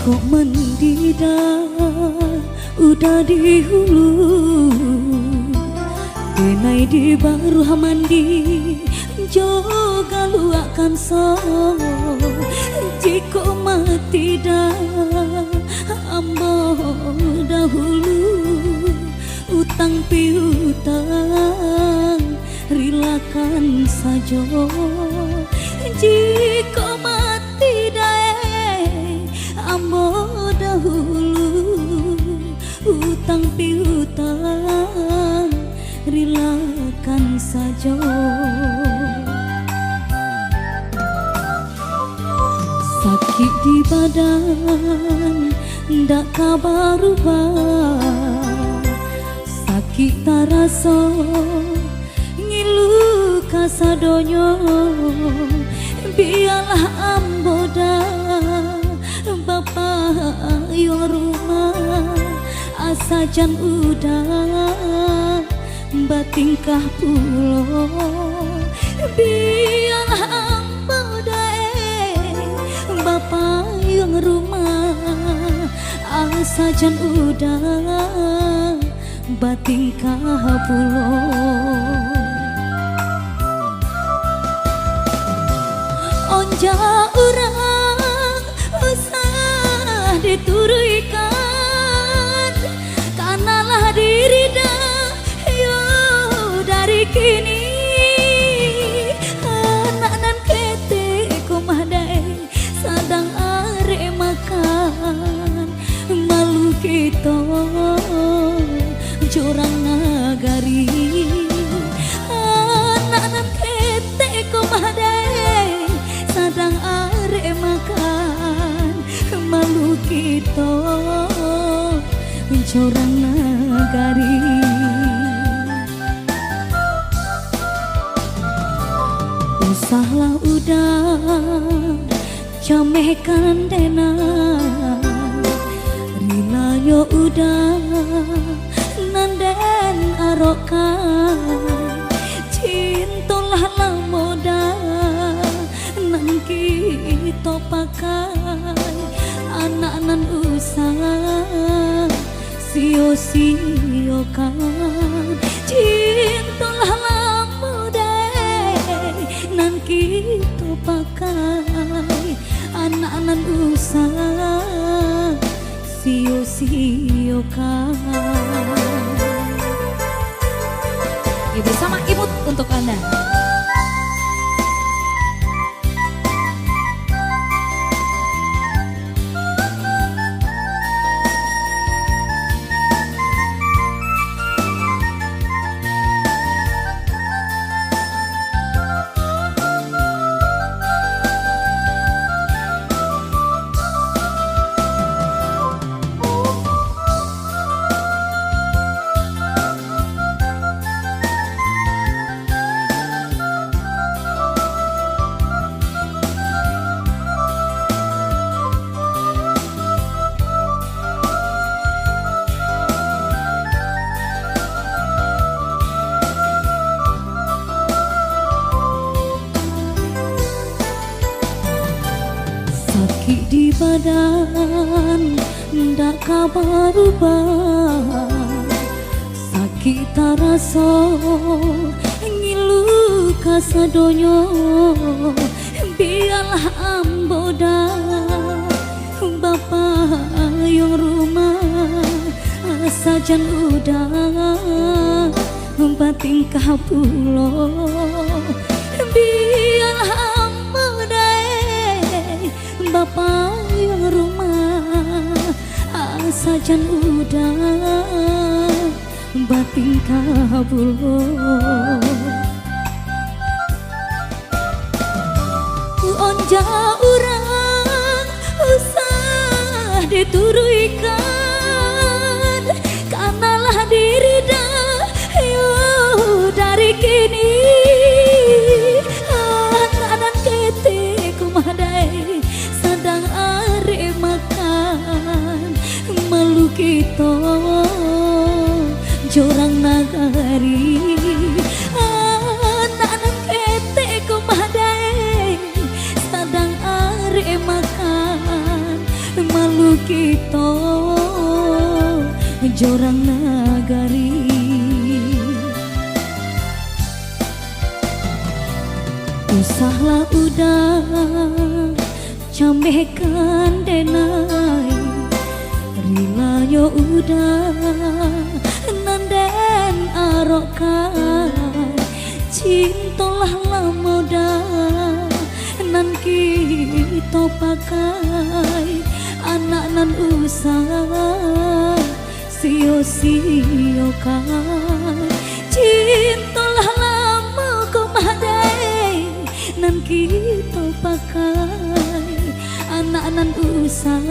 kok mendidih udah di hulu, denai di baru mandi juga lu akan so. Jika mati dah ambo dahulu, utang piutang rilakan saja. Jika mati dah ambo dahulu, utang piutang rilakan saja. Sakit di badan ndak kabar ubah, sakit tarasa ngilu kasadonyo. Biarlah amboda bapak yo rumah asajan udah batingkah pulo. Biarlah amboda bapak yang rumah asajan udah batingkah pulo. Onja orang usah diturikan, kanalah diri dah yo dari kini. Anak nan kete kumadai sadang are makan, malu kita curang nagari. Anak nan kete kumadai sadang are makan, malu kita curang nagari. Usahlah udah camehkan dena, rina yo udah nanden arokan. Cintolah lamoda nan kita pakai, anak nan usah sio-sio kan. Cintolah lamoda nan kita pakai, anak nan usah sio-sio kan. Ibu sama imut untuk Anda. Sakit di badan ndak kabar ubah, sakit tarasa ngilu kasadonyo. Biarlah amboda bapak yang rumah asajan udah batingkah pulo. Biarlah amboda bapak yang rumah asajan udah batingkah pulo. Onja orang usah diturikan, kanalah diri dah yo dari kini. Anak kete kumadai sadang are makan, malu kita curang nagari. Anak kete kumadai sadang are makan, malu kita jorang nagari. Usahlah udah cambekan denai, rilayo udah nanden arokan, cintalah lama dah nan kita pakai, anak nan usah sio-sio kan, cintalah lama kumadai nan kita pakai, anak nan usah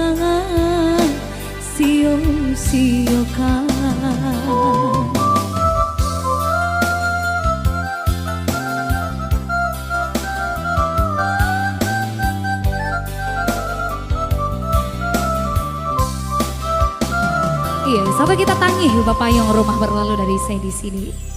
sio-sio kan. Iya, sampai kita tangih Bapak yang rumah berlalu dari saya di sini.